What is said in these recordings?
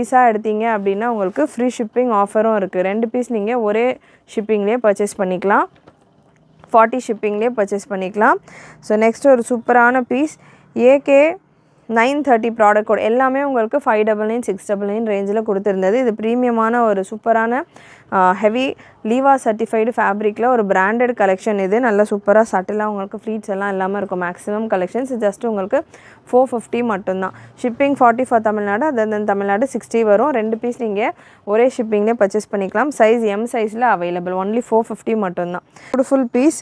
பீஸாக எடுத்தீங்க அப்படின்னா உங்களுக்கு ஃப்ரீ ஷிப்பிங் ஆஃபரும் இருக்குது. 2 பீஸ் நீங்கள் ஒரே ஷிப்பிங்லேயே பர்ச்சேஸ் பண்ணிக்கலாம், 40 ஷிப்பிங்லேயே பர்ச்சேஸ் பண்ணிக்கலாம். ஸோ நெக்ஸ்ட் ஒரு சூப்பரான பீஸ் AK 930 ப்ராடக்ட் கோட் எல்லாமே உங்களுக்கு 599 699 ரேஞ்சில் கொடுத்துருந்தது. இது ப்ரீமியமான ஒரு சூப்பரான ஹெவி லீவா சர்டிஃபைடு ஃபேப்ரிக்கில் ஒரு பிராண்டட் கலெக்ஷன். இது நல்ல சூப்பராக சட்டிலாக உங்களுக்கு ஃப்ளீட்ஸ் எல்லாம் இல்லாமல் இருக்கும். மேக்ஸிமம் கலெக்ஷன்ஸ் ஜஸ்ட் உங்களுக்கு 450 மட்டும்தான். ஷிப்பிங் 40 ஃபார் தமிழ்நாடு, அதன் தமிழ்நாடு 60 வரும். 2 பீஸ் நீங்கள் ஒரே ஷிப்பிங்லேயே பர்ச்சேஸ் பண்ணிக்கலாம். சைஸ் M சைஸில் அவைலபிள், ஒன்லி 450 மட்டும்தான். Beautiful piece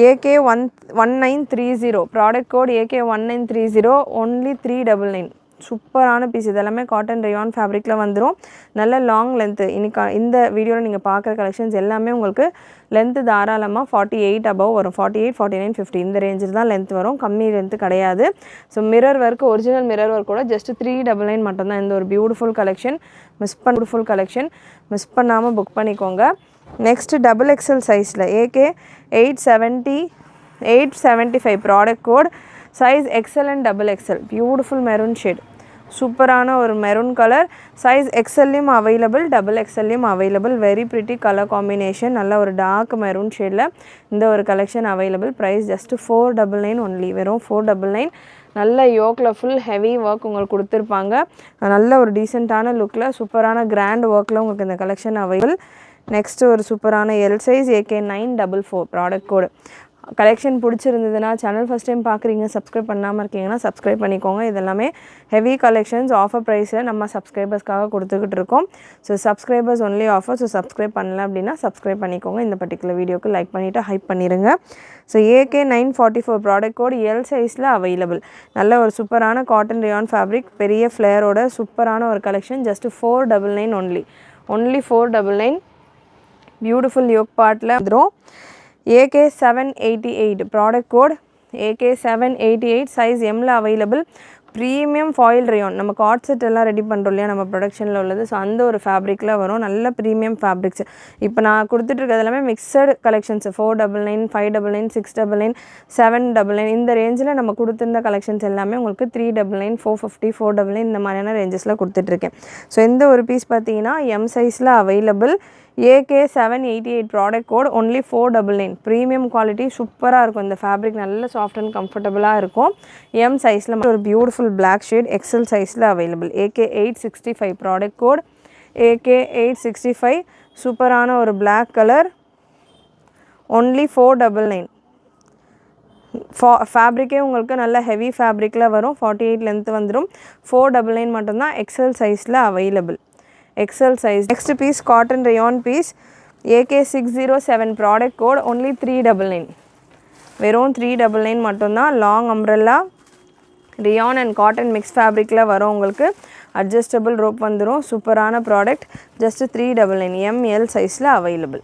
AK 1930 product code AK 1930, only 399. சூப்பரான பீஸ். இதெல்லாமே காட்டன் ரயான் ஃபேப்ரிக்கில் வந்துடும். நல்ல லாங் லென்த்து. இன்னைக்கு இந்த வீடியோவில் நீங்கள் பார்க்குற கலெக்ஷன்ஸ் எல்லாமே உங்களுக்கு லென்த்து தாராளமாக 48 அபவ் வரும். 48, 49, 50 இந்த ரேஞ்சில் தான் லென்த் வரும், கம்மி லென்த்து கிடையாது. So mirror work, original mirror work கூட ஜஸ்ட் 399 மட்டும்தான். இந்த ஒரு பியூட்டிஃபுல் கலெக்ஷன் மிஸ் பண்ணாமல் புக் பண்ணிக்கோங்க. நெக்ஸ்ட்டு XXL சைஸில் AK 875 product code, size XL and XXL. Beautiful maroon shade, சூப்பரான ஒரு மெரூன் கலர். சைஸ் XLலையும் அவைலபிள், XXLலையும் available. Very pretty colour combination. நல்ல ஒரு டார்க் மெரூன் ஷேடில் இந்த ஒரு collection available. Price just 499 only, வெறும் 499. நல்ல யோக்கில் ஃபுல் ஹெவி ஒர்க் உங்களுக்கு கொடுத்துருப்பாங்க. நல்ல ஒரு டீசெண்டான லுக்கில் சூப்பரான கிராண்ட் ஒர்க்கில் உங்களுக்கு இந்த கலெக்ஷன் அவைலபிள். நெக்ஸ்ட்டு ஒரு சூப்பரான L சைஸ் AK 944 ப்ராடக்ட் கோடு. கலெக்ஷன் பிடிச்சிருந்ததுன்னா சேனல் ஃபஸ்ட் டைம் பார்க்குறீங்க, சப்ஸ்கிரைப் பண்ணாமல் இருக்கீங்கன்னா சப்ஸ்கிரைப் பண்ணிக்கோங்க. இதெல்லாமே ஹெவி கலெக்ஷன்ஸ் ஆஃபர் ப்ரைஸில் நம்ம சப்ஸ்கிரைபர்ஸ்க்காக கொடுத்துக்கிட்டு இருக்கோம். So subscribers only offer. So subscribe பண்ணல அப்படின்னா சப்ஸ்கிரைப் பண்ணிக்கோங்க. இந்த பர்டிகுலர் வீடியோக்கு லைக் பண்ணிவிட்டு ஹைப் பண்ணிடுங்க. So AK 944 product code L சைஸில் அவைலபிள். நல்ல ஒரு சூப்பரான காட்டன் ரயான் ஃபேப்ரிக், பெரிய ஃப்ளேரோட சூப்பரான ஒரு collection. Just 499 only 499. Beautiful yoke பார்ட்டில் வந்துடும். AK 788 product code AK 788, size Mல அவைலபிள். ப்ரீமியம் ஃபாயில் ரயான், நம்ம காட் செட் எல்லாம் ரெடி பண்ணுறோம் இல்லையா நம்ம ப்ரொடக்ஷனில் உள்ளது. ஸோ அந்த ஒரு ஃபேப்ரிக்கில் வரும். நல்ல ப்ரீமியம் ஃபேப்ரிக்ஸ். இப்போ நான் கொடுத்துட்ருக்கிறது எல்லாமே மிக்சடு கலெக்ஷன்ஸ். 499, 599, 699, 799 இந்த ரேஞ்சில் நம்ம கொடுத்துருந்த கலெக்ஷன்ஸ் எல்லாமே உங்களுக்கு 399, 450, 499 இந்த மாதிரியான ரேஞ்சஸில் கொடுத்துட்ருக்கேன். ஸோ இந்த ஒரு பீஸ் பார்த்தீங்கன்னா M சைஸில் available. AK 788 product code, only 499. Premium quality சூப்பராக இருக்கும். இந்த ஃபேப்ரிக் நல்ல சாஃப்ட் அண்ட் கம்ஃபர்டபுளாக இருக்கும். M சைஸில் ஒரு பியூட்டிஃபுல் பிளாக் ஷேட் XL சைஸில் available. AK 865 product code AK 865, சூப்பரான ஒரு பிளாக் கலர், ஒன்லி 499. ஃபேப்ரிக்கே உங்களுக்கு நல்ல ஹெவி ஃபேப்ரிக்கில் வரும். 48 லென்த் வந்துடும். 499 மட்டும்தான். XL சைஸில் available, XL size. Next piece cotton rayon piece AK 607 product code, only 399. வெறும் 399 மட்டும்தான். Long umbrella rayon and cotton mix ஃபேப்ரிக்கில் வரும். உங்களுக்கு அட்ஜஸ்டபிள் ரோப் வந்துடும். சூப்பரான ப்ராடக்ட். ஜஸ்ட் 399. ML சைஸில் அவைலபிள்.